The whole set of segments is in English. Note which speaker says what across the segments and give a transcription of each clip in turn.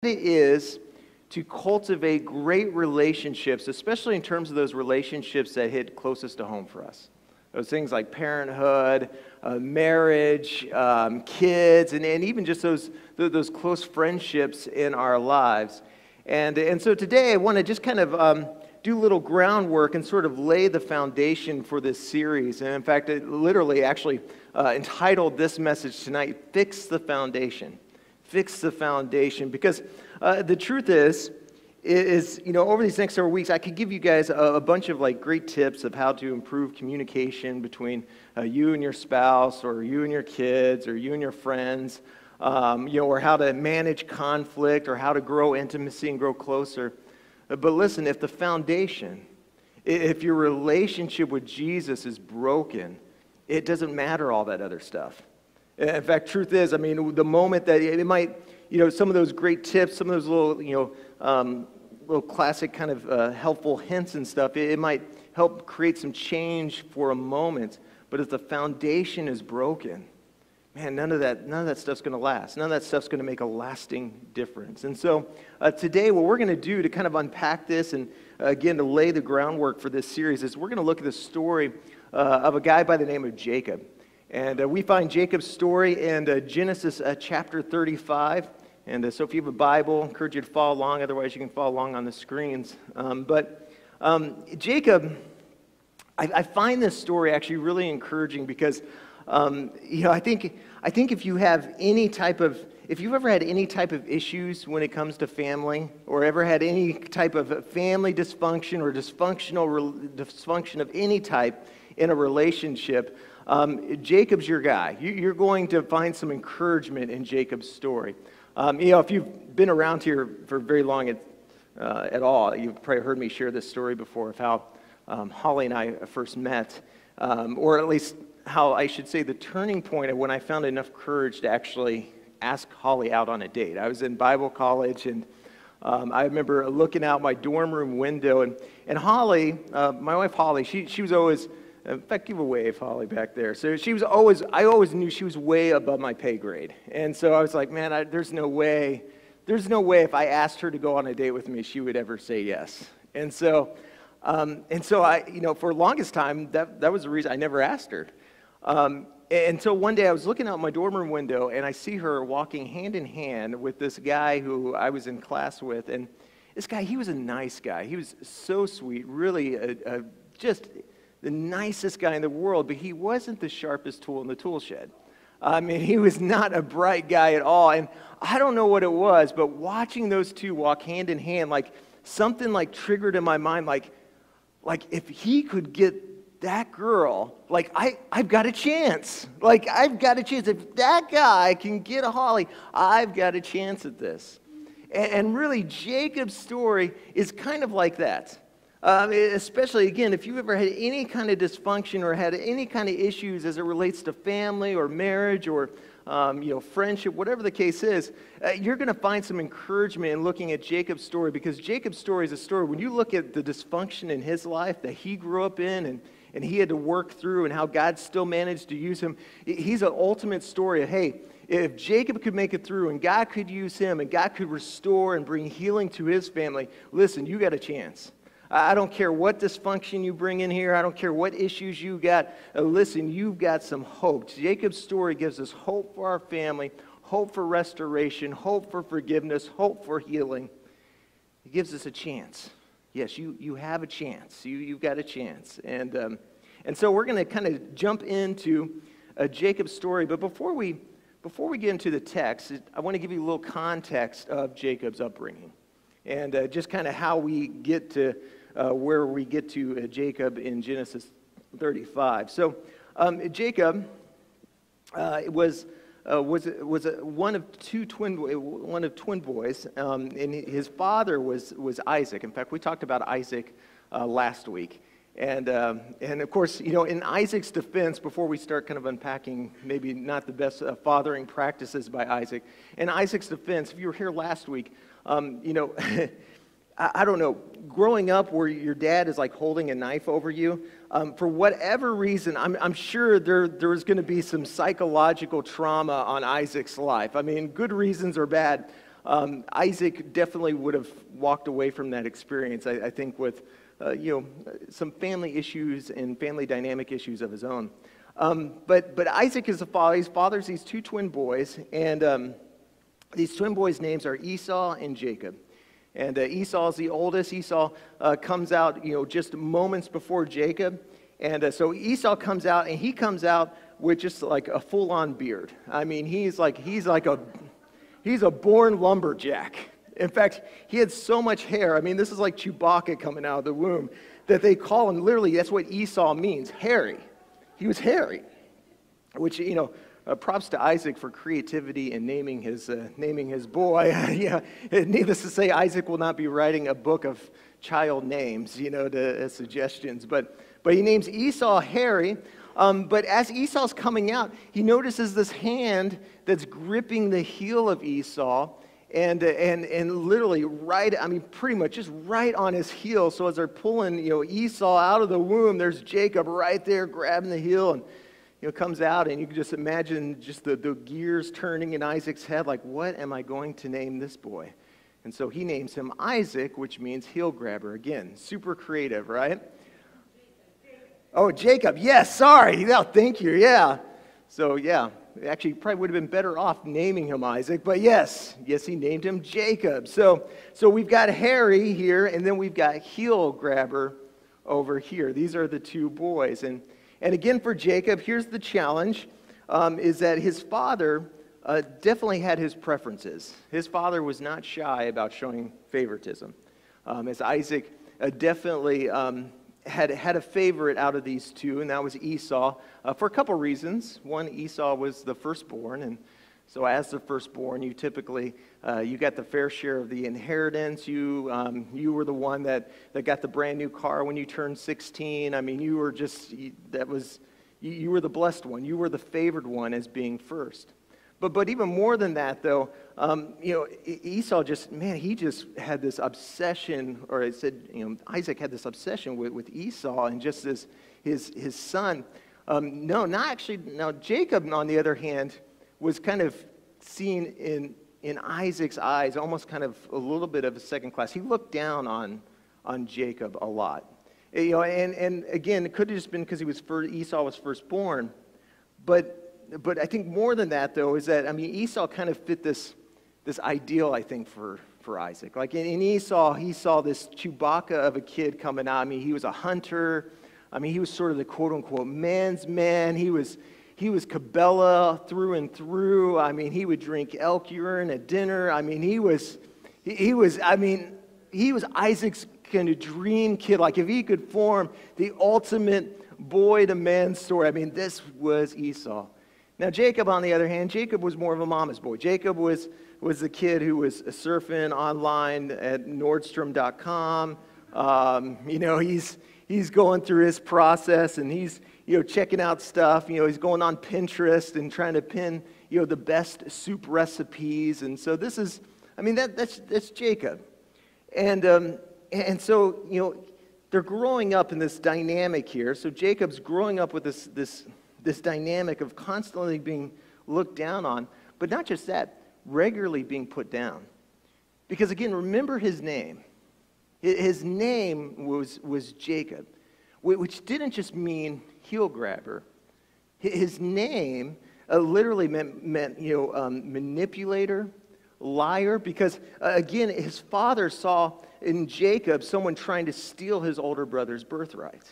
Speaker 1: it is to cultivate great relationships, especially in terms of those relationships that hit closest to home for us. Those things like parenthood, marriage, kids, and even just those close friendships in our lives. And so today I want to just kind of do a little groundwork and sort of lay the foundation for this series. And in fact, it literally actually entitled this message tonight, Fix the Foundation. Fix the Foundation. Because the truth is, over these next several weeks, I could give you guys a bunch of great tips of how to improve communication between you and your spouse, or you and your kids, or you and your friends, or how to manage conflict, or how to grow intimacy and grow closer. But listen, if the foundation, if your relationship with Jesus is broken, it doesn't matter all that other stuff. In fact, truth is, the moment that it might, some of those great tips, some of those little, little classic kind of helpful hints and stuff, it might help create some change for a moment. But if the foundation is broken, man, none of that stuff's going to last. None of that stuff's going to make a lasting difference. And so today, what we're going to do to kind of unpack this and again to lay the groundwork for this series is we're going to look at the story of a guy by the name of Jacob. And we find Jacob's story in Genesis chapter 35. And so if you have a Bible, I encourage you to follow along. Otherwise, you can follow along on the screens. But Jacob, I find this story actually really encouraging because, I think if you have if you've ever had any type of issues when it comes to family, or ever had any type of family dysfunction or dysfunction of any type in a relationship, Jacob's your guy. You're going to find some encouragement in Jacob's story. If you've been around here for very long at all, you've probably heard me share this story before of how Holly and I first met, or at least how I should say the turning point of when I found enough courage to actually ask Holly out on a date. I was in Bible college, and I remember looking out my dorm room window, and Holly, my wife Holly, she was always, in fact, give a wave, Holly, back there. So I always knew she was way above my pay grade. And so I was like, man, there's no way if I asked her to go on a date with me, she would ever say yes. And so I, for the longest time, that was the reason I never asked her. Until one day I was looking out my dorm room window, and I see her walking hand in hand with this guy who I was in class with. And this guy, he was a nice guy. He was so sweet, really just the nicest guy in the world, but he wasn't the sharpest tool in the tool shed. He was not a bright guy at all. And I don't know what it was, but watching those two walk hand in hand, something triggered in my mind, if he could get that girl, I've got a chance. I've got a chance. If that guy can get a Holly, I've got a chance at this. And really, Jacob's story is kind of like that. Especially, again, if you've ever had any kind of dysfunction or had any kind of issues as it relates to family or marriage or, friendship, whatever the case is, you're going to find some encouragement in looking at Jacob's story, because Jacob's story is a story, when you look at the dysfunction in his life that he grew up in and he had to work through, and how God still managed to use him, he's an ultimate story of, hey, if Jacob could make it through and God could use him and God could restore and bring healing to his family, listen, you got a chance. I don't care what dysfunction you bring in here. I don't care what issues you got. Listen, you've got some hope. Jacob's story gives us hope for our family, hope for restoration, hope for forgiveness, hope for healing. It gives us a chance. Yes, you have a chance. You've got a chance. And so we're going to kind of jump into Jacob's story. But before we get into the text, I want to give you a little context of Jacob's upbringing, and just kind of how we get to where we get to Jacob in Genesis 35. So Jacob was one of twin boys, and his father was Isaac. In fact, we talked about Isaac last week. And of course, in Isaac's defense, before we start kind of unpacking maybe not the best fathering practices by Isaac, in Isaac's defense, if you were here last week, I don't know, growing up where your dad is holding a knife over you, for whatever reason, I'm sure there was going to be some psychological trauma on Isaac's life. Good reasons or bad. Isaac definitely would have walked away from that experience, I think, with some family issues and family dynamic issues of his own. But Isaac is the father. He fathers these two twin boys, and these twin boys' names are Esau and Jacob. And Esau is the oldest. Esau comes out, just moments before Jacob. And so Esau comes out, and he comes out with just like a full-on beard. I mean, he's a born lumberjack. In fact, he had so much hair. I mean, this is like Chewbacca coming out of the womb, that they call him, literally, that's what Esau means, hairy. He was hairy, which, props to Isaac for creativity in naming his boy. Yeah, needless to say, Isaac will not be writing a book of child names, as suggestions. But he names Esau hairy. But as Esau's coming out, he notices this hand that's gripping the heel of Esau, and literally pretty much just right on his heel. So as they're pulling, Esau out of the womb, there's Jacob right there grabbing the heel, and comes out, and you can just imagine just the gears turning in Isaac's head, like, what am I going to name this boy? And so he names him Isaac, which means heel grabber. Again, super creative, right? Oh, Jacob. Yes, sorry. No, thank you. Yeah. So, yeah, actually probably would have been better off naming him Isaac, but yes, he named him Jacob. So we've got hairy here, and then we've got heel grabber over here. These are the two boys. And again, for Jacob, here's the challenge, is that his father definitely had his preferences. His father was not shy about showing favoritism, as Isaac definitely had a favorite out of these two, and that was Esau, for a couple reasons. One, Esau was the firstborn, and so as the firstborn, you typically, you got the fair share of the inheritance. You were the one that got the brand new car when you turned 16. I mean, you were you were the blessed one. You were the favored one as being first. But even more than that, though, Esau he just had this obsession, or it said, Isaac had this obsession with Esau and just his son. Now Jacob, on the other hand, was kind of seen in Isaac's eyes, almost kind of a little bit of a second class. He looked down on Jacob a lot. And again, it could have just been because Esau was firstborn, but I think more than that, though, is that, Esau kind of fit this ideal, I think, for Isaac. Like in Esau, he saw this Chewbacca of a kid coming out. He was a hunter. He was sort of the quote-unquote man's man. He was Cabela through and through. He would drink elk urine at dinner. He was Isaac's kind of dream kid. Like if he could form the ultimate boy to man story, this was Esau. Now, Jacob, on the other hand, Jacob was more of a mama's boy. Jacob was the kid who was surfing online at Nordstrom.com. He's going through his process, and he's checking out stuff. He's going on Pinterest and trying to pin the best soup recipes. And so this is, that's Jacob. And so they're growing up in this dynamic here. So Jacob's growing up with this dynamic of constantly being looked down on, but not just that, regularly being put down. Because again, remember his name. His name was Jacob, which didn't just mean heel grabber. His name literally meant manipulator, liar, because again, his father saw in Jacob someone trying to steal his older brother's birthright.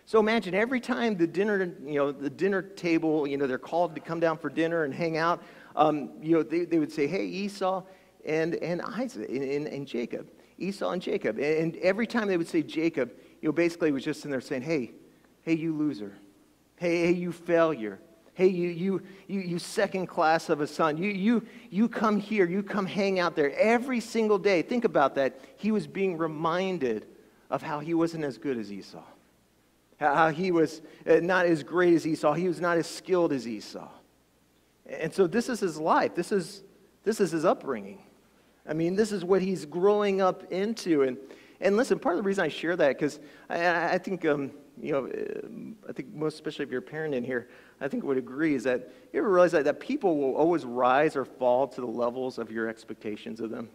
Speaker 1: So imagine every time the dinner table, they're called to come down for dinner and hang out, they would say, hey, Esau and Isaac and Jacob. Esau and Jacob. And every time they would say Jacob, basically it was just in there saying, hey, you loser. Hey, you failure. Hey, you second class of a son. You come here. You come hang out there every single day. Think about that. He was being reminded of how he wasn't as good as Esau. How he was not as great as Esau. He was not as skilled as Esau. And so this is his life. This is his upbringing. This is what he's growing up into. And listen, part of the reason I share that, because I think, I think most, especially if you're a parent in here, I think would agree, is that you ever realize that people will always rise or fall to the levels of your expectations of them?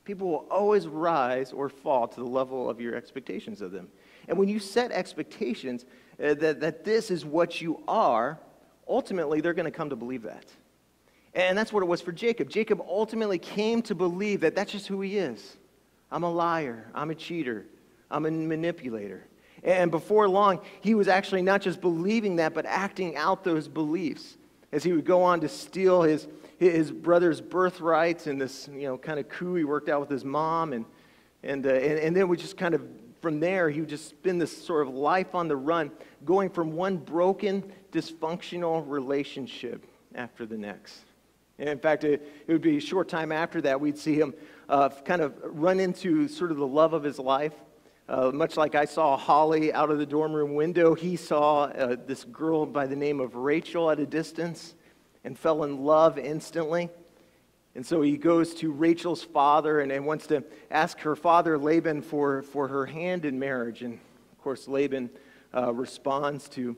Speaker 1: People will always rise or fall to the level of your expectations of them. And when you set expectations that this is what you are, ultimately they're going to come to believe that. And that's what it was for Jacob. Jacob ultimately came to believe that that's just who he is. I'm a liar. I'm a cheater. I'm a manipulator. And before long, he was actually not just believing that, but acting out those beliefs as he would go on to steal his brother's birthrights and this kind of coup he worked out with his mom. And then we just kind of, from there, he would just spend this sort of life on the run, going from one broken, dysfunctional relationship after the next. And in fact, it would be a short time after that, we'd see him kind of run into sort of the love of his life. Much like I saw Holly out of the dorm room window, he saw this girl by the name of Rachel at a distance and fell in love instantly. And so he goes to Rachel's father and wants to ask her father, Laban, for her hand in marriage. And of course, Laban responds to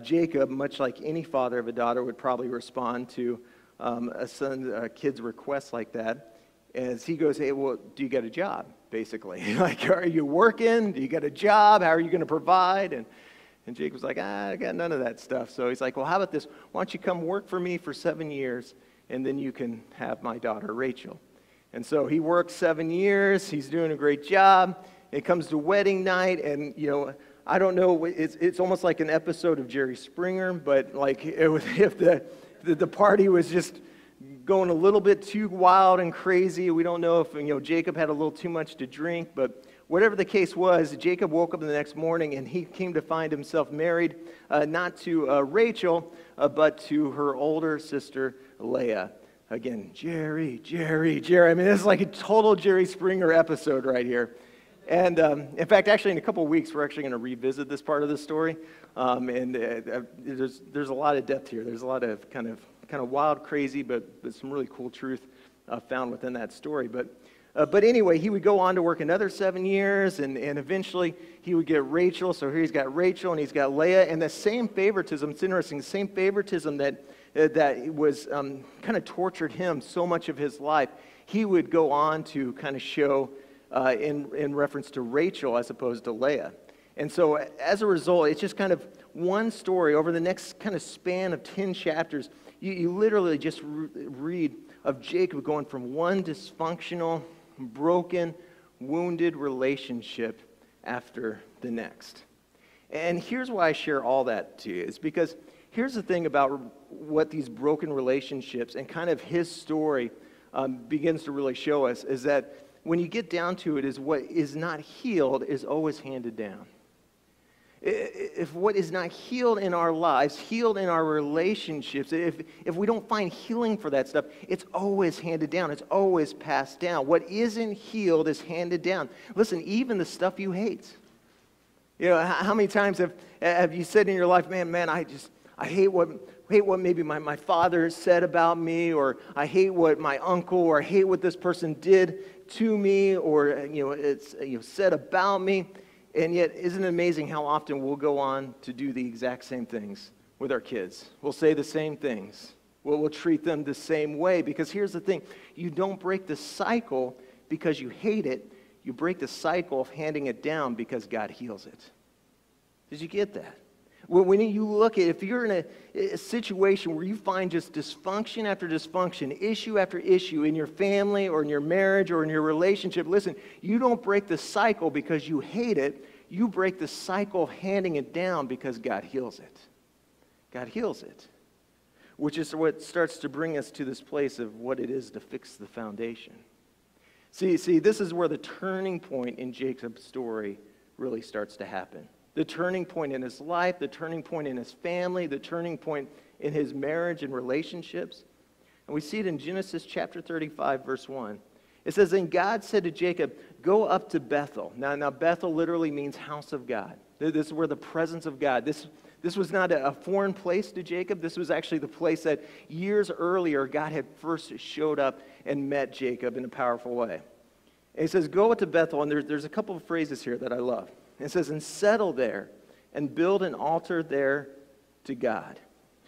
Speaker 1: Jacob, much like any father of a daughter would probably respond to a kid's request like that, as he goes, hey, well, do you get a job, basically? Like, are you working? Do you get a job? How are you going to provide? And Jacob's like, I got none of that stuff. So he's like, well, how about this? Why don't you come work for me for 7 years, and then you can have my daughter, Rachel. And so he works 7 years. He's doing a great job. It comes to wedding night, and, I don't know, it's almost like an episode of Jerry Springer, but like if the party was just going a little bit too wild and crazy. We don't know if, Jacob had a little too much to drink, but whatever the case was, Jacob woke up the next morning and he came to find himself married, not to Rachel, but to her older sister, Leah. Again, Jerry. I mean, this is like a total Jerry Springer episode right here. And in fact, actually, in a couple of weeks, we're actually going to revisit this part of the story. There's a lot of depth here. There's a lot of kind of wild, crazy, but some really cool truth found within that story. But anyway, he would go on to work another 7 years, and eventually he would get Rachel. So here he's got Rachel and he's got Leah, and the same favoritism. It's interesting. The same favoritism that was kind of tortured him so much of his life. He would go on to kind of show in reference to Rachel as opposed to Leah. And so as a result, it's just kind of one story over the next kind of span of 10 chapters. You literally just read of Jacob going from one dysfunctional, broken, wounded relationship after the next. And here's why I share all that to you. It's because here's the thing about what these broken relationships and kind of his story begins to really show us is that when you get down to it, is what is not healed is always handed down. If what is not healed in our lives, healed in our relationships, if we don't find healing for that stuff, it's always handed down. It's always passed down. What isn't healed is handed down. Listen, even the stuff you hate. How many times have you said in your life, man, I hate what maybe my father said about me, or I hate what my uncle, or I hate what this person did to me, or it's said about me. And yet, isn't it amazing how often we'll go on to do the exact same things with our kids? We'll say the same things. We'll treat them the same way. Because here's the thing. You don't break the cycle because you hate it. You break the cycle of handing it down because God heals it. Did you get that? When you look at, if you're in a situation where you find just dysfunction after dysfunction, issue after issue in your family or in your marriage or in your relationship, listen, you don't break the cycle because you hate it. You break the cycle of handing it down because God heals it. God heals it, which is what starts to bring us to this place of what it is to fix the foundation. See, this is where the turning point in Jacob's story really starts to happen. The turning point in his life, the turning point in his family, the turning point in his marriage and relationships. And we see it in Genesis chapter 35, verse 1. It says, "Then God said to Jacob, go up to Bethel." Now Bethel literally means house of God. This is where the presence of God. This was not a foreign place to Jacob. This was actually the place that years earlier God had first showed up and met Jacob in a powerful way. And he says, go to Bethel, and there's a couple of phrases here that I love. It says, and settle there, and build an altar there to God,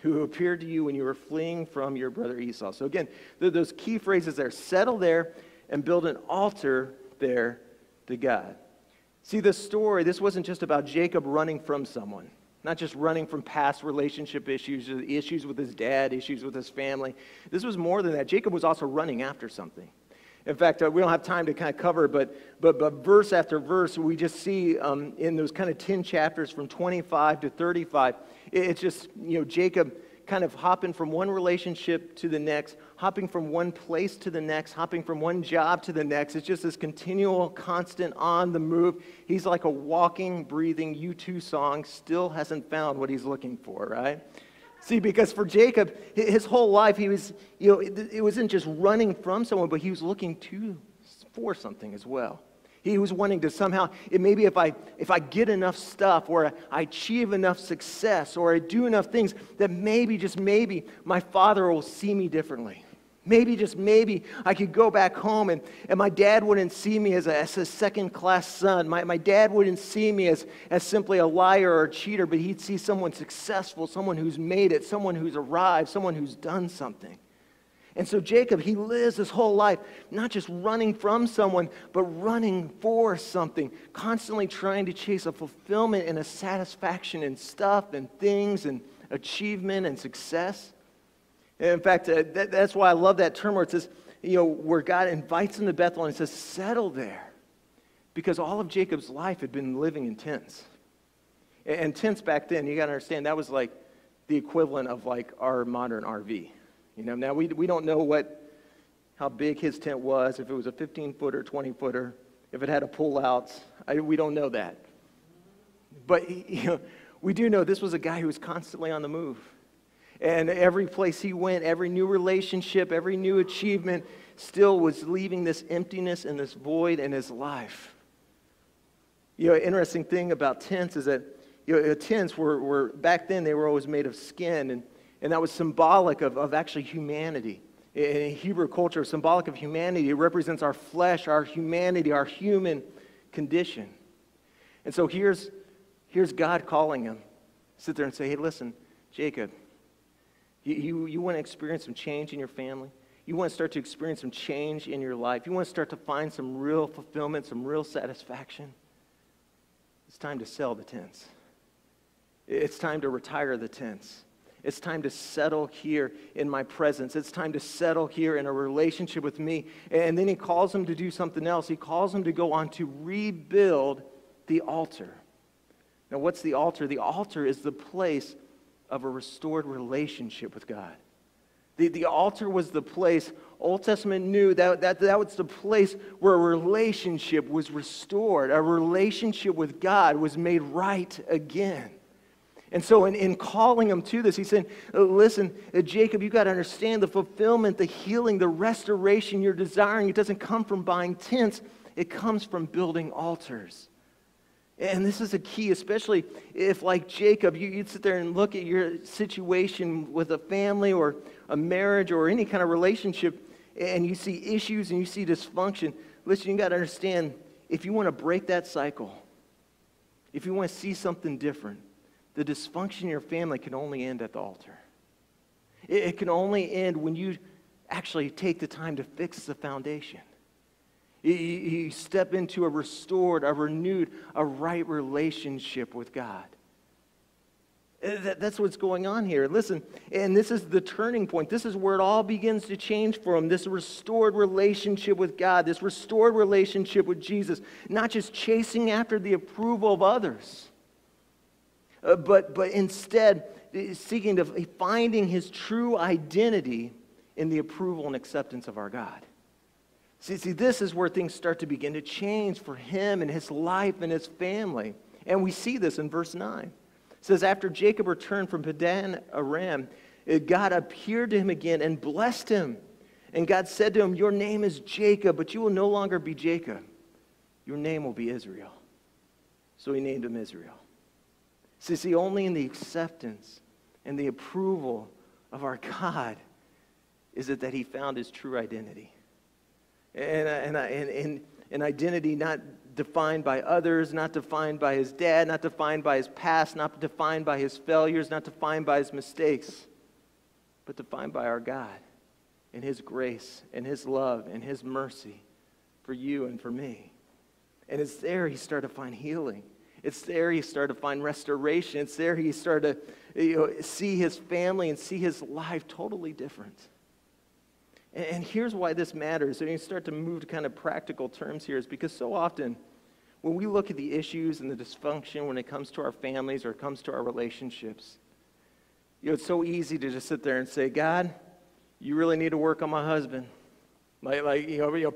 Speaker 1: who appeared to you when you were fleeing from your brother Esau. So again, those key phrases there, settle there, and build an altar there to God. See, this story, this wasn't just about Jacob running from someone, not just running from past relationship issues, issues with his dad, issues with his family. This was more than that. Jacob was also running after something. In fact, we don't have time to kind of cover, but verse after verse, we just see in those kind of 10 chapters from 25 to 35, it's just, Jacob kind of hopping from one relationship to the next, hopping from one place to the next, hopping from one job to the next. It's just this continual, constant on the move. He's like a walking, breathing U2 song, still hasn't found what he's looking for, right? See, because for Jacob, his whole life, he was, it wasn't just running from someone, but he was looking for something as well. He was wanting to somehow, maybe if I get enough stuff, or I achieve enough success, or I do enough things, that maybe, just maybe, my father will see me differently. Maybe, just maybe, I could go back home and my dad wouldn't see me as a second-class son. My dad wouldn't see me as simply a liar or a cheater, but he'd see someone successful, someone who's made it, someone who's arrived, someone who's done something. And so Jacob, he lives his whole life not just running from someone, but running for something, constantly trying to chase a fulfillment and a satisfaction in stuff and things and achievement and success. In fact, that's why I love that term where it says, where God invites him to Bethel and says, settle there. Because all of Jacob's life had been living in tents. And tents back then, you got to understand, that was like the equivalent of like our modern RV. Now we don't know how big his tent was, if it was a 15-footer, 20-footer, if it had a pull-out. We don't know that. But we do know this was a guy who was constantly on the move. And every place he went, every new relationship, every new achievement still was leaving this emptiness and this void in his life. Interesting thing about tents is that tents were back then, they were always made of skin, and that was symbolic of actually humanity. In Hebrew culture, symbolic of humanity. It represents our flesh, our humanity, our human condition. And so here's God calling him. Sit there and say, hey, listen, Jacob, you want to experience some change in your family? You want to start to experience some change in your life? You want to start to find some real fulfillment, some real satisfaction? It's time to sell the tents. It's time to retire the tents. It's time to settle here in my presence. It's time to settle here in a relationship with me. And then he calls him to do something else. He calls him to go on to rebuild the altar. Now, what's the altar? The altar is the place of a restored relationship with God. The altar was the place, Old Testament knew that was the place where a relationship was restored. A relationship with God was made right again. And so in calling him to this, he said, listen, Jacob, you got to understand the fulfillment, the healing, the restoration you're desiring. It doesn't come from buying tents. It comes from building altars. And this is a key, especially if, like Jacob, you'd sit there and look at your situation with a family or a marriage or any kind of relationship, and you see issues and you see dysfunction. Listen, you got to understand, if you want to break that cycle, if you want to see something different, the dysfunction in your family can only end at the altar. It can only end when you actually take the time to fix the foundation. You step into a restored, a renewed, a right relationship with God. That's what's going on here. Listen, and this is the turning point. This is where it all begins to change for him. This restored relationship with God, this restored relationship with Jesus. Not just chasing after the approval of others, but instead seeking to finding his true identity in the approval and acceptance of our God. See, this is where things start to begin to change for him and his life and his family. And we see this in verse 9. It says, after Jacob returned from Padan Aram, God appeared to him again and blessed him. And God said to him, your name is Jacob, but you will no longer be Jacob. Your name will be Israel. So he named him Israel. See, only in the acceptance and the approval of our God is it that he found his true identity. And an identity not defined by others, not defined by his dad, not defined by his past, not defined by his failures, not defined by his mistakes, but defined by our God and his grace and his love and his mercy for you and for me. And it's there he started to find healing. It's there he started to find restoration. It's there he started to see his family and see his life totally different. And here's why this matters. And you start to move to kind of practical terms here, is because so often when we look at the issues and the dysfunction when it comes to our families or it comes to our relationships, it's so easy to just sit there and say, God, you really need to work on my husband.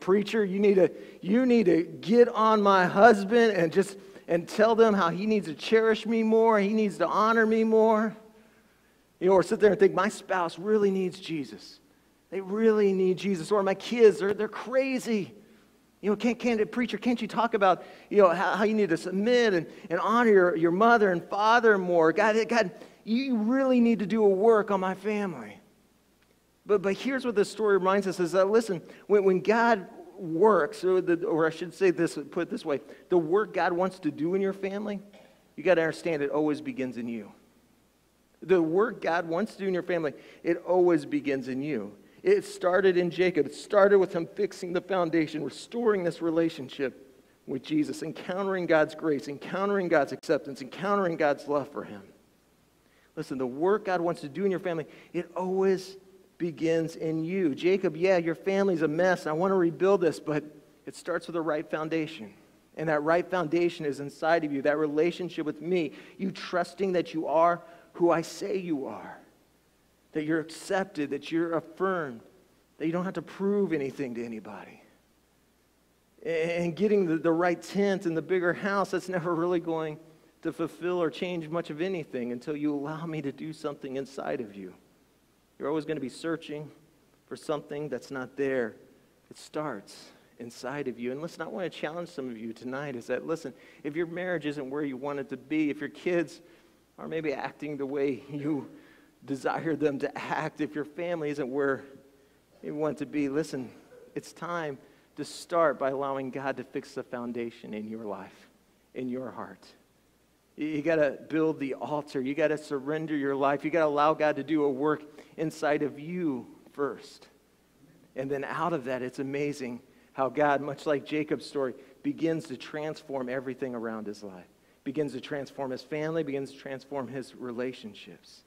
Speaker 1: Preacher, you need to get on my husband and tell them how he needs to cherish me more, he needs to honor me more. Or sit there and think, my spouse really needs Jesus. They really need Jesus. Or my kids, they're crazy. Preacher, can't you talk about, how you need to submit and honor your mother and father more? God, you really need to do a work on my family. But here's what this story reminds us is that, listen, when God works, or I should say this, put it this way, the work God wants to do in your family, you got to understand it always begins in you. The work God wants to do in your family, it always begins in you. It started in Jacob. It started with him fixing the foundation, restoring this relationship with Jesus, encountering God's grace, encountering God's acceptance, encountering God's love for him. Listen, the work God wants to do in your family, it always begins in you. Jacob, yeah, your family's a mess. I want to rebuild this, but it starts with the right foundation. And that right foundation is inside of you, that relationship with me, you trusting that you are who I say you are. That you're accepted, that you're affirmed, that you don't have to prove anything to anybody. And getting the right tent and the bigger house, that's never really going to fulfill or change much of anything until you allow me to do something inside of you. You're always going to be searching for something that's not there. It starts inside of you. And listen, I want to challenge some of you tonight is that, listen, if your marriage isn't where you want it to be, if your kids are maybe acting the way you desire them to act, if your family isn't where you want to be, listen, it's time to start by allowing God to fix the foundation in your life, in your heart. You got to build the altar. You got to surrender your life. You got to allow God to do a work inside of you first. And then out of that, it's amazing how God, much like Jacob's story, begins to transform everything around his life. Begins to transform his family, begins to transform his relationships.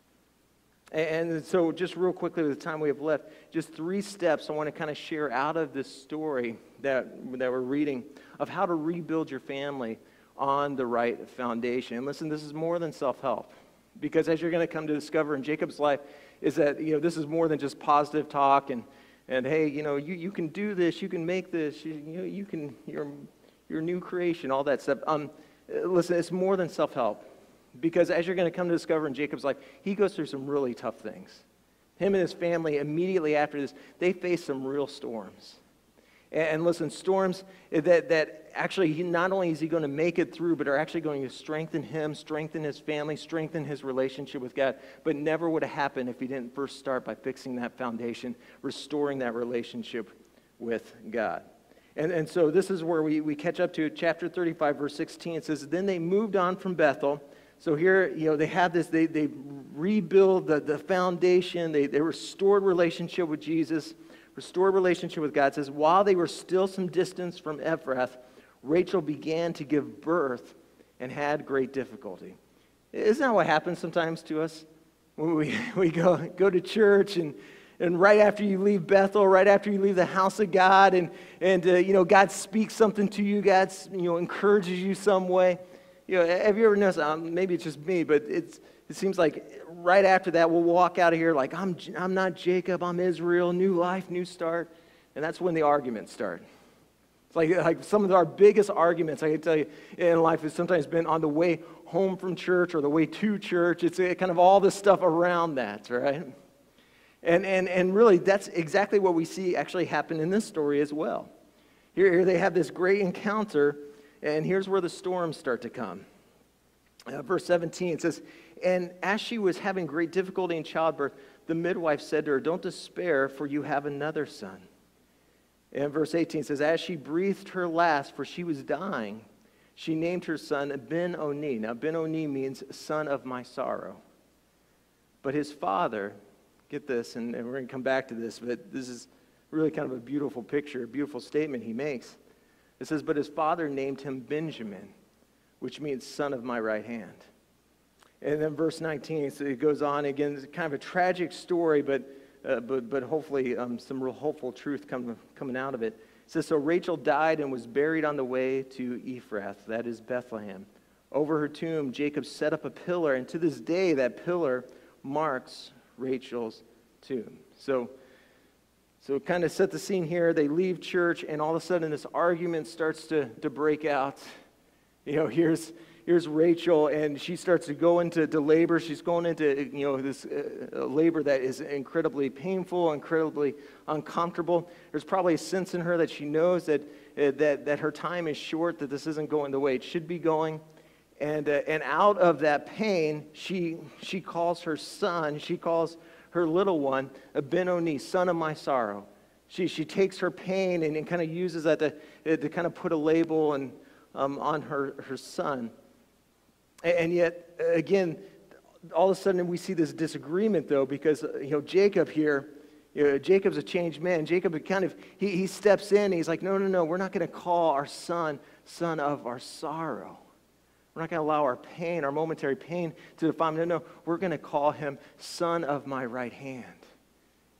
Speaker 1: And so just real quickly with the time we have left, just 3 steps I want to kind of share out of this story that we're reading of how to rebuild your family on the right foundation. And listen, this is more than self-help, because as you're going to come to discover in Jacob's life is that, this is more than just positive talk and hey, you can do this, you can make this, you're a new creation, all that stuff. Listen, it's more than self-help. Because as you're going to come to discover in Jacob's life, he goes through some really tough things. Him and his family, immediately after this, they face some real storms. And listen, storms that actually, not only is he going to make it through, but are actually going to strengthen him, strengthen his family, strengthen his relationship with God. But never would have happened if he didn't first start by fixing that foundation, restoring that relationship with God. And so this is where we catch up to chapter 35, verse 16. It says, then they moved on from Bethel. So here, they have this, they rebuild the foundation, they restored relationship with Jesus, restored relationship with God. It says, while they were still some distance from Ephrath, Rachel began to give birth and had great difficulty. Isn't that what happens sometimes to us? When we go to church and right after you leave Bethel, right after you leave the house of God and God speaks something to you, God encourages you some way. Have you ever noticed, maybe it's just me, but it seems like right after that we'll walk out of here like, I'm not Jacob, I'm Israel, new life, new start. And that's when the arguments start. It's like some of our biggest arguments, I can tell you, in life has sometimes been on the way home from church or the way to church. It's kind of all this stuff around that, right? And really, that's exactly what we see actually happen in this story as well. Here they have this great encounter. And here's where the storms start to come. Verse 17, it says, and as she was having great difficulty in childbirth, the midwife said to her, don't despair, for you have another son. And verse 18 says, as she breathed her last, for she was dying, she named her son Ben-Oni. Now, Ben-Oni means son of my sorrow. But his father, get this, and we're going to come back to this, but this is really kind of a beautiful picture, a beautiful statement he makes. It says, but his father named him Benjamin, which means son of my right hand. And then verse 19, so it goes on again. It's kind of a tragic story, but hopefully some real hopeful truth coming out of it. It says, so Rachel died and was buried on the way to Ephrath, that is Bethlehem. Over her tomb, Jacob set up a pillar, and to this day that pillar marks Rachel's tomb. So kind of set the scene here. They leave church, and all of a sudden this argument starts to break out. Here's Rachel, and she starts to go into labor. She's going into this labor that is incredibly painful, incredibly uncomfortable. There's probably a sense in her that she knows that her time is short, that this isn't going the way it should be going. And out of that pain, she calls her son, she calls her little one, Ben-Oni, son of my sorrow. She takes her pain and kind of uses that to kind of put a label on her son. And yet, again, all of a sudden we see this disagreement, though, because Jacob here, Jacob's a changed man. Jacob he steps in and he's like, no, we're not going to call our son of our sorrow. We're not going to allow our pain, our momentary pain, to define him. No, we're going to call him son of my right hand.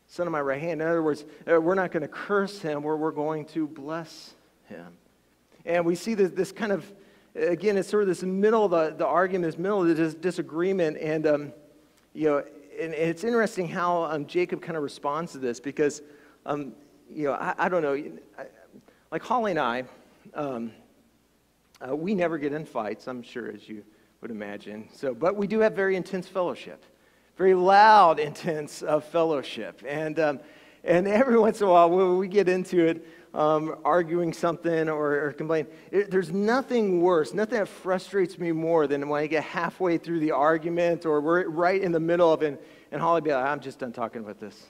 Speaker 1: Son of my right hand. In other words, we're not going to curse him, we're going to bless him. And we see this kind of, again, it's sort of this middle of the argument, this middle of this disagreement, and and it's interesting how Jacob kind of responds to this, because I don't know, like Holly and I, we never get in fights, I'm sure, as you would imagine. But we do have very intense fellowship, very loud, intense fellowship, and every once in a while when we get into it, arguing something or complaining. There's nothing worse, nothing that frustrates me more than when I get halfway through the argument or we're right in the middle of it, and Holly be like, I'm just done talking about this.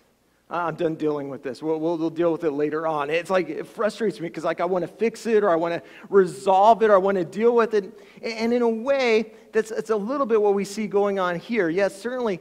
Speaker 1: I'm done dealing with this. We'll deal with it later on. It's like, it frustrates me because I want to fix it, or I want to resolve it, or I want to deal with it. And in a way, it's a little bit what we see going on here. Yes, certainly,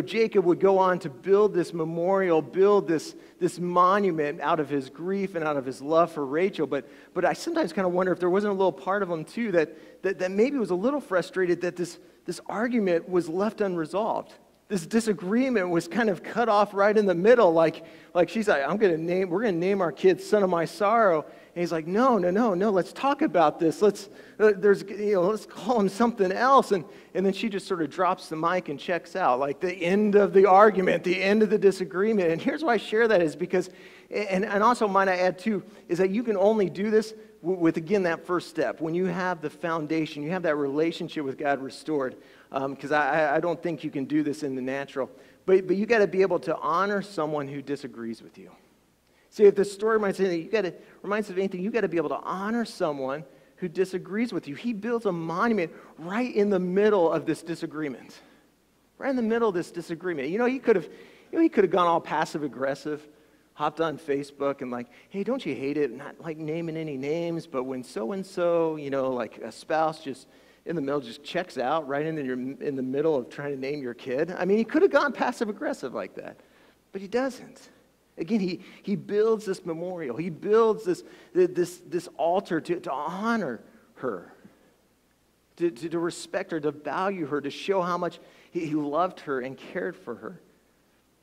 Speaker 1: Jacob would go on to build this memorial, build this monument out of his grief and out of his love for Rachel. But I sometimes kind of wonder if there wasn't a little part of him too that maybe was a little frustrated that this argument was left unresolved. This disagreement was kind of cut off right in the middle, like she's like, we're going to name our kid son of my sorrow. And he's like, no, let's talk about this. Let's call him something else. And then she just sort of drops the mic and checks out, like the end of the argument, the end of the disagreement. And here's why I share that is because, and also might I add too, is that you can only do this with, again, that first step. When you have the foundation, you have that relationship with God restored. Because I don't think you can do this in the natural. But you got to be able to honor someone who disagrees with you. See, if the story reminds us of anything, you got to be able to honor someone who disagrees with you. He builds a monument right in the middle of this disagreement. Right in the middle of this disagreement. He could have gone all passive aggressive, hopped on Facebook and like, hey, don't you hate it? Not like naming any names, but when so-and-so, like a spouse just in the middle just checks out right in the middle of trying to name your kid. I mean, he could have gone passive-aggressive like that, but he doesn't. Again, he builds this memorial. He builds this altar to honor her, to respect her, to value her, to show how much he loved her and cared for her.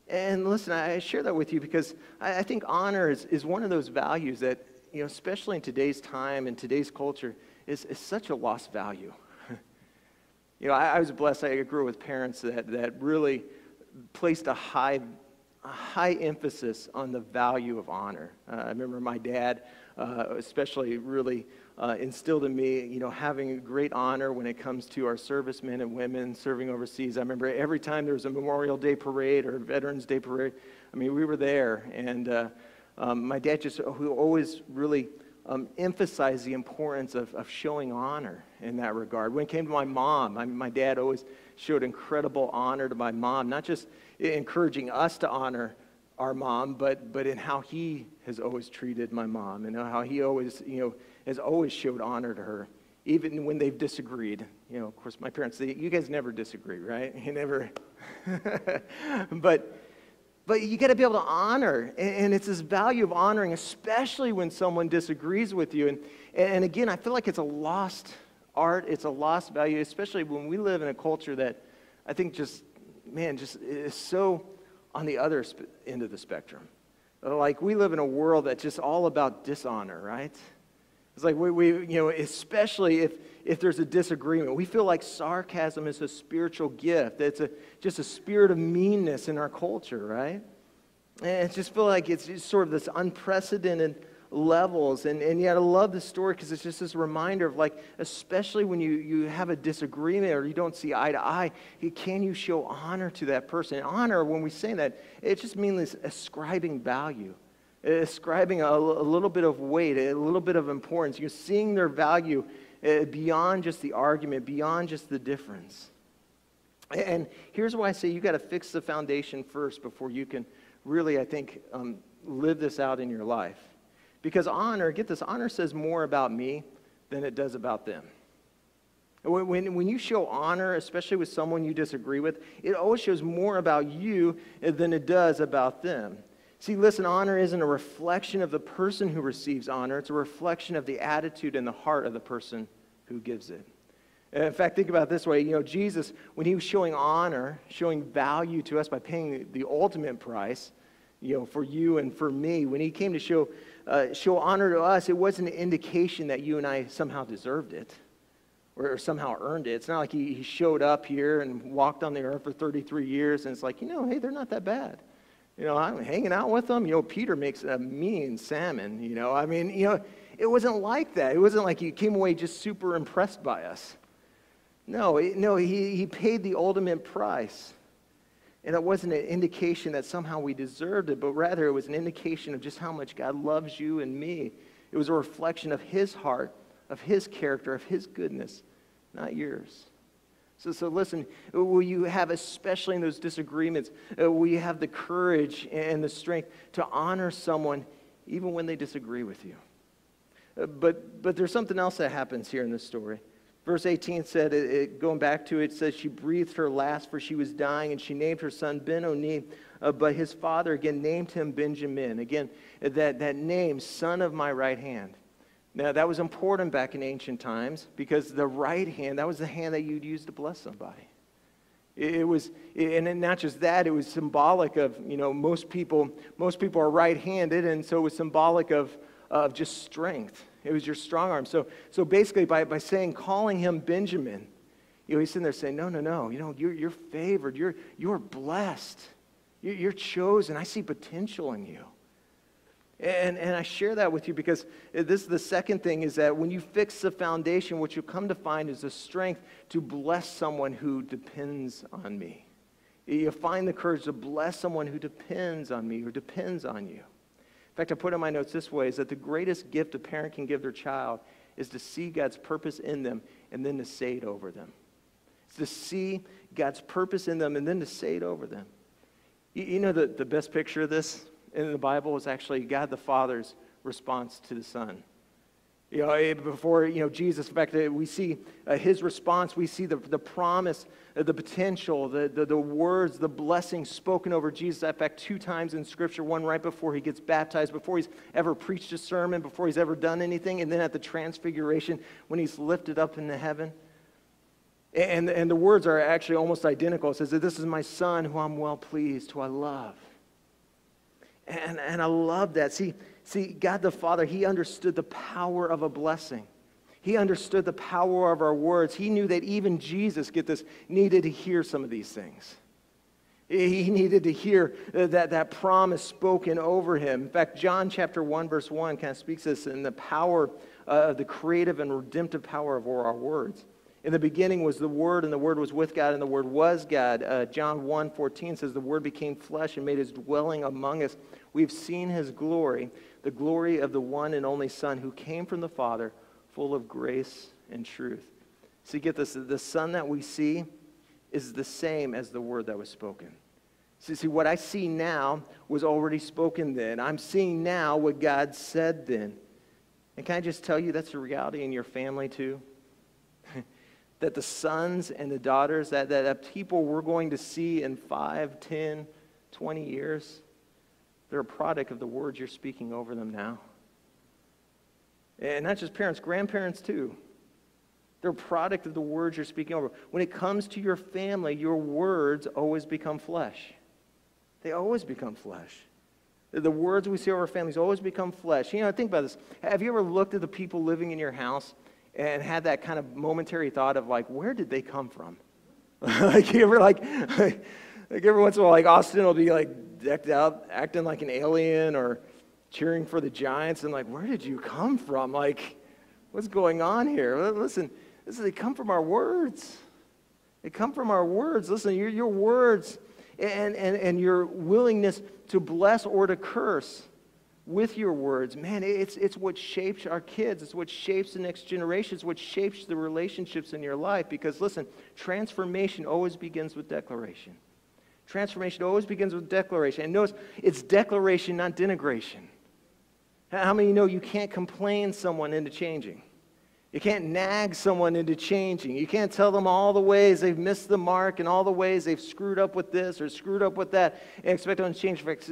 Speaker 1: And listen, I share that with you because I think honor is one of those values that, especially in today's time and today's culture, is such a lost value. I was blessed. I grew up with parents that really placed a high emphasis on the value of honor. I remember my dad, especially, really instilled in me, having great honor when it comes to our servicemen and women serving overseas. I remember every time there was a Memorial Day parade or Veterans Day parade, we were there. And my dad who always really emphasize the importance of showing honor in that regard. When it came to my mom, my dad always showed incredible honor to my mom, not just encouraging us to honor our mom, but in how he has always treated my mom, and how he always, has always showed honor to her, even when they've disagreed. Of course, my parents, you guys never disagree, right? You never. But you got to be able to honor, and it's this value of honoring, especially when someone disagrees with you. And again, I feel like it's a lost art, it's a lost value, especially when we live in a culture that I think just is so on the other end of the spectrum. Like, we live in a world that's just all about dishonor, right? It's like we especially if there's a disagreement, we feel like sarcasm is a spiritual gift. It's just a spirit of meanness in our culture, right? And it just feel like it's just sort of this unprecedented levels. And yet I love this story because it's just this reminder of, like, especially when you have a disagreement or you don't see eye to eye, can you show honor to that person? And honor, when we say that, it just means ascribing value, ascribing a little bit of weight, a little bit of importance. You're seeing their value beyond just the argument, beyond just the difference. And here's why I say you got to fix the foundation first before you can really, I think, live this out in your life. Because honor, get this, honor says more about me than it does about them. When you show honor, especially with someone you disagree with, it always shows more about you than it does about them. See, listen, honor isn't a reflection of the person who receives honor. It's a reflection of the attitude and the heart of the person who gives it. In fact, think about it this way. Jesus, when he was showing honor, showing value to us by paying the ultimate price, for you and for me, when he came to show honor to us, it wasn't an indication that you and I somehow deserved it or somehow earned it. It's not like he showed up here and walked on the earth for 33 years and it's like, hey, they're not that bad. I'm hanging out with them. Peter makes a mean salmon, it wasn't like that. It wasn't like he came away just super impressed by us. No, he paid the ultimate price. And it wasn't an indication that somehow we deserved it, but rather it was an indication of just how much God loves you and me. It was a reflection of his heart, of his character, of his goodness, not yours. So listen, will you have, especially in those disagreements, will you have the courage and the strength to honor someone even when they disagree with you? But there's something else that happens here in this story. Verse 18 said, going back to it, says she breathed her last, for she was dying, and she named her son Ben-Oni, but his father again named him Benjamin. Again, that name, son of my right hand. Now, that was important back in ancient times because the right hand, that was the hand that you'd use to bless somebody. It was, and not just that, it was symbolic of, most people are right-handed, and so it was symbolic of just strength. It was your strong arm. So basically, by calling him Benjamin, he's sitting there saying, no, you're favored, you're blessed, you're chosen. I see potential in you. And I share that with you because this is the second thing, is that when you fix the foundation, what you'll come to find is the strength to bless someone who depends on me. You'll find the courage to bless someone who depends on me or depends on you. In fact, I put in my notes this way, is that the greatest gift a parent can give their child is to see God's purpose in them and then to say it over them. It's to see God's purpose in them and then to say it over them. The best picture of this in the Bible is actually God the Father's response to the Son. Before, Jesus, in fact, we see his response, we see the promise, the potential, the words, the blessings spoken over Jesus. In fact, 2 times in Scripture, one right before he gets baptized, before he's ever preached a sermon, before he's ever done anything, and then at the transfiguration when he's lifted up into heaven. And the words are actually almost identical. It says that this is my Son who I'm well pleased, who I love. And I love that. See, God the Father, he understood the power of a blessing. He understood the power of our words. He knew that even Jesus, get this, needed to hear some of these things. He needed to hear that promise spoken over him. In fact, John chapter 1, verse 1 kind of speaks this in the power, the creative and redemptive power of our words. In the beginning was the Word, and the Word was with God, and the Word was God. John 1:14 says, the Word became flesh and made his dwelling among us. We've seen his glory, the glory of the one and only Son who came from the Father, full of grace and truth. So you get this, the Son that we see is the same as the Word that was spoken. See, what I see now was already spoken then. I'm seeing now what God said then. And can I just tell you that's a reality in your family too? That the sons and the daughters, that people we're going to see in 5, 10, 20 years, they're a product of the words you're speaking over them now. And not just parents, grandparents too. They're a product of the words you're speaking over. When it comes to your family, your words always become flesh. They always become flesh. The words we say over our families always become flesh. You know, think about this. Have you ever looked at the people living in your house and had that kind of momentary thought of like, where did they come from? Like you ever like every once in a while, like Austin will be like decked out, acting like an alien or cheering for the Giants, and like, where did you come from? Like, what's going on here? Listen, they come from our words. They come from our words. Listen, your words and your willingness to bless or to curse with your words, man, it's what shapes our kids. It's what shapes the next generation. It's what shapes the relationships in your life. Because listen, transformation always begins with declaration. Transformation always begins with declaration. And notice, it's declaration, not denigration. How many know you can't complain someone into changing? You can't nag someone into changing. You can't tell them all the ways they've missed the mark and all the ways they've screwed up with this or screwed up with that and expect them to change. In fact,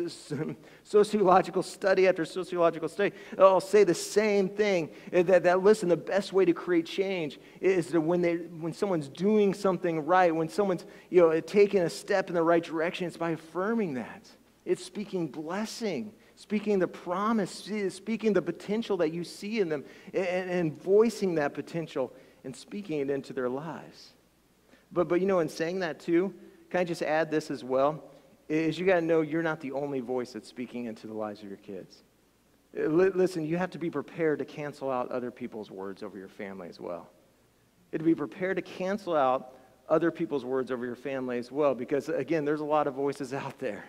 Speaker 1: sociological study after sociological study, they'll say the same thing. That listen, the best way to create change is that when someone's doing something right, when someone's taking a step in the right direction, it's by affirming that. It's speaking blessing. Speaking the promise, speaking the potential that you see in them, and voicing that potential and speaking it into their lives. But in saying that too, can I just add this as well? Is you got to know you're not the only voice that's speaking into the lives of your kids. Listen, you have to be prepared to cancel out other people's words over your family as well. You have to be prepared to cancel out other people's words over your family as well, because again, there's a lot of voices out there.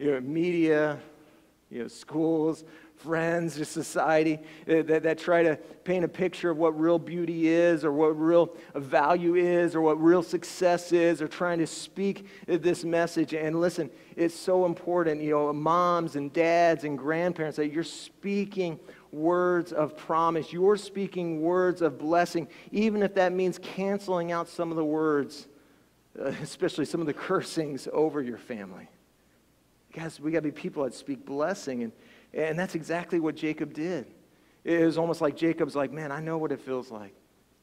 Speaker 1: Media, schools, friends, just society that try to paint a picture of what real beauty is or what real value is or what real success is, or trying to speak this message. And listen, it's so important, moms and dads and grandparents, that you're speaking words of promise. You're speaking words of blessing, even if that means canceling out some of the words, especially some of the cursings over your family. Guys, we got to be people that speak blessing, and that's exactly what Jacob did. It was almost like Jacob's like, man, I know what it feels like.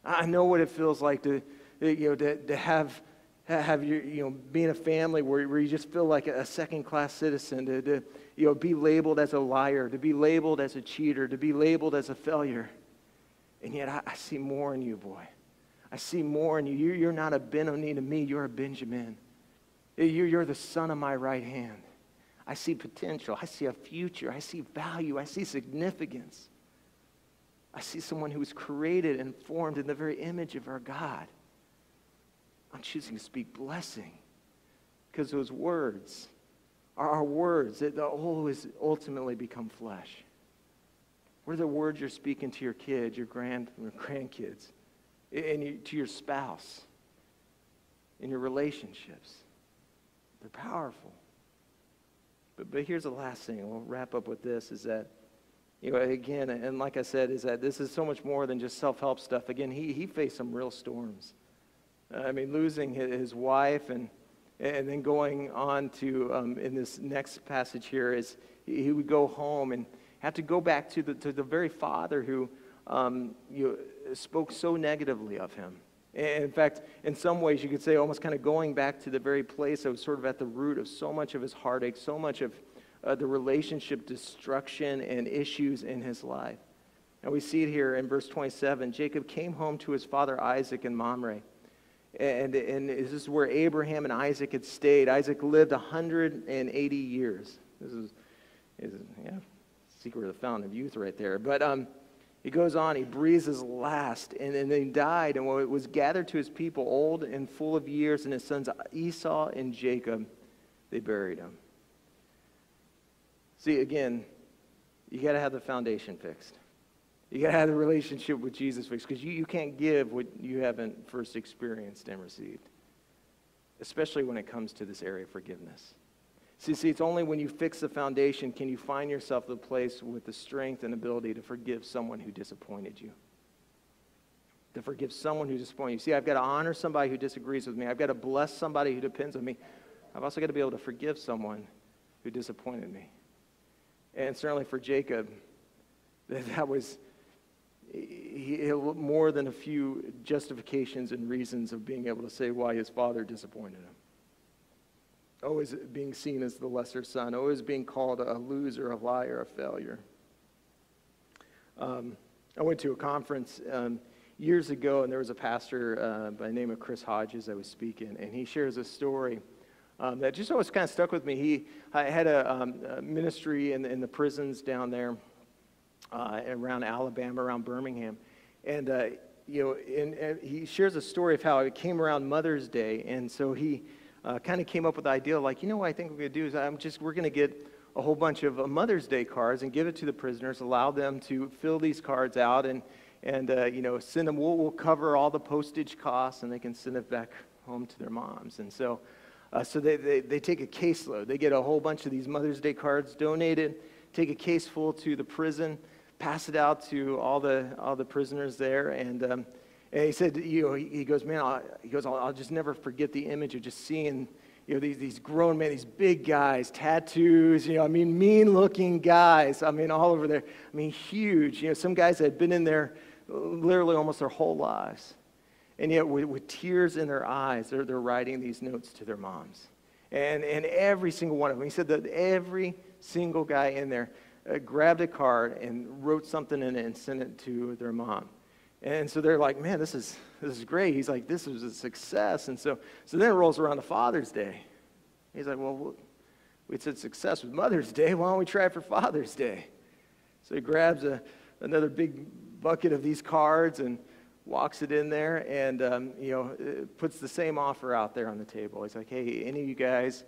Speaker 1: I know what it feels like to have your being a family where you just feel like a second-class citizen, to be labeled as a liar, to be labeled as a cheater, to be labeled as a failure. And yet I see more in you, boy. I see more in you. You're not a Benoni to me. You're a Benjamin. You're the son of my right hand. I see potential. I see a future. I see value. I see significance. I see someone who was created and formed in the very image of our God. I'm choosing to speak blessing because those words are our words that always ultimately become flesh. What are the words you're speaking to your kids, your grandkids, and to your spouse, in your relationships? They're powerful. But here's the last thing, and we'll wrap up with this, is that, again, and like I said, is that this is so much more than just self-help stuff. Again, he faced some real storms. Losing his wife and then going on to, in this next passage here, is he would go home and have to go back to the very father who spoke so negatively of him. And in fact, in some ways, you could say almost kind of going back to the very place that was sort of at the root of so much of his heartache, so much of the relationship destruction and issues in his life. And we see it here in verse 27. Jacob came home to his father Isaac in Mamre. And this is where Abraham and Isaac had stayed. Isaac lived 180 years. This is secret of the fountain of youth right there. But he goes on, he breathes his last, and then he died, and when it was gathered to his people, old and full of years, and his sons Esau and Jacob, they buried him. See, again, you got to have the foundation fixed. You got to have the relationship with Jesus fixed, because you can't give what you haven't first experienced and received. especially when it comes to this area of forgiveness. See, it's only when you fix the foundation can you find yourself the place with the strength and ability to forgive someone who disappointed you. To forgive someone who disappointed you. See, I've got to honor somebody who disagrees with me. I've got to bless somebody who depends on me. I've also got to be able to forgive someone who disappointed me. And certainly for Jacob, that was more than a few justifications and reasons of being able to say why his father disappointed him. Always being seen as the lesser son, always being called a loser, a liar, a failure. I went to a conference years ago, and there was a pastor by the name of Chris Hodges that was speaking, and he shares a story that just always kind of stuck with me. He had a ministry in the prisons down there around Alabama, around Birmingham, and he shares a story of how it came around Mother's Day, and so he kind of came up with the idea, like, what I think we're going to do is we're going to get a whole bunch of Mother's Day cards and give it to the prisoners, allow them to fill these cards out and send them. We'll cover all the postage costs, and they can send it back home to their moms. And so they take a caseload. They get a whole bunch of these Mother's Day cards donated, take a case full to the prison, pass it out to all the prisoners there, and he said, he goes, man, I'll just never forget the image of just seeing, these grown men, these big guys, tattoos, mean-looking guys, all over there, huge. Some guys that had been in there literally almost their whole lives. And yet with tears in their eyes, they're writing these notes to their moms. And every single one of them, he said that every single guy in there grabbed a card and wrote something in it and sent it to their mom. And so they're like, man, this is great. He's like, this was a success. And so then it rolls around to Father's Day. He's like, well, we said success with Mother's Day. Why don't we try it for Father's Day? So he grabs another big bucket of these cards and walks it in there and, puts the same offer out there on the table. He's like, hey, any of you guys,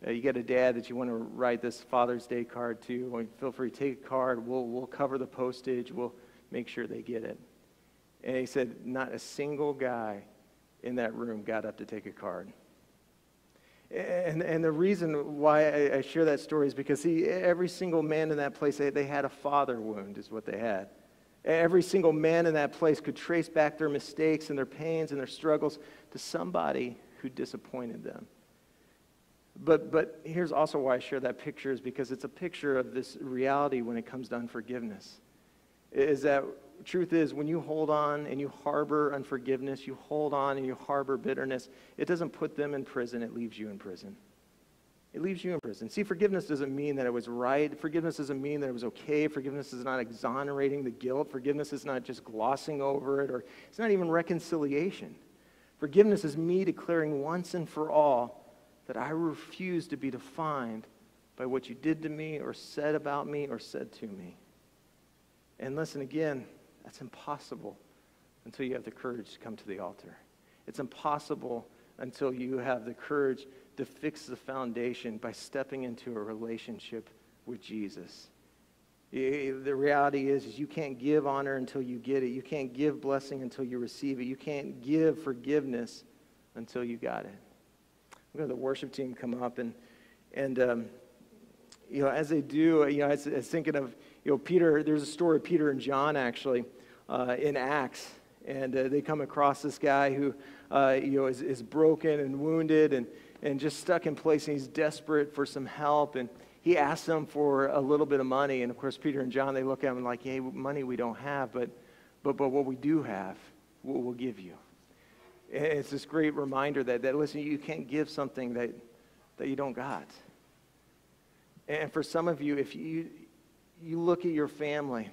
Speaker 1: you got a dad that you want to write this Father's Day card to, well, feel free to take a card. We'll cover the postage. We'll make sure they get it. And he said not a single guy in that room got up to take a card. And the reason why I share that story is because, every single man in that place, they had a father wound is what they had. Every single man in that place could trace back their mistakes and their pains and their struggles to somebody who disappointed them. But here's also why I share that picture, is because it's a picture of this reality when it comes to unforgiveness. Is that truth is, when you hold on and you harbor unforgiveness, you hold on and you harbor bitterness, it doesn't put them in prison, it leaves you in prison. It leaves you in prison. See, forgiveness doesn't mean that it was right. Forgiveness doesn't mean that it was okay. Forgiveness is not exonerating the guilt. Forgiveness is not just glossing over it, or it's not even reconciliation. Forgiveness is me declaring once and for all that I refuse to be defined by what you did to me or said about me or said to me. And listen, again, that's impossible until you have the courage to come to the altar. It's impossible until you have the courage to fix the foundation by stepping into a relationship with Jesus. The reality is you can't give honor until you get it. You can't give blessing until you receive it. You can't give forgiveness until you got it. I'm going to have the worship team come up, and as they do, I was thinking of, Peter. There's a story of Peter and John, actually, in Acts, and they come across this guy who, is broken and wounded and just stuck in place, and he's desperate for some help, and he asks them for a little bit of money, and of course, Peter and John, they look at him like, hey, money we don't have, but what we do have, we'll give you. And it's this great reminder that listen, you can't give something that you don't got. And for some of you, if you look at your family,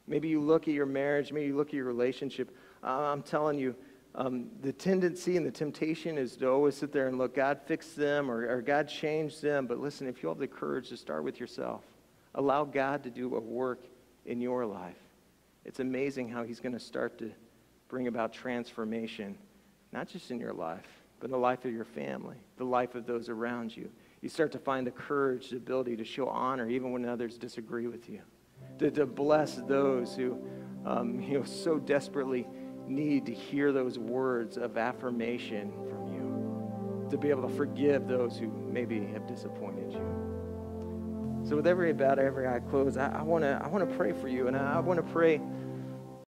Speaker 1: maybe you look at your marriage, maybe you look at your relationship, I'm telling you, the tendency and the temptation is to always sit there and look, God fixed them or God changed them. But listen, if you have the courage to start with yourself, allow God to do a work in your life. It's amazing how he's going to start to bring about transformation, not just in your life, but in the life of your family, the life of those around you. You start to find the courage, the ability to show honor even when others disagree with you, to bless those who so desperately need to hear those words of affirmation from you. to be able to forgive those who maybe have disappointed you. So with every eye closed, I want to pray for you, and I want to pray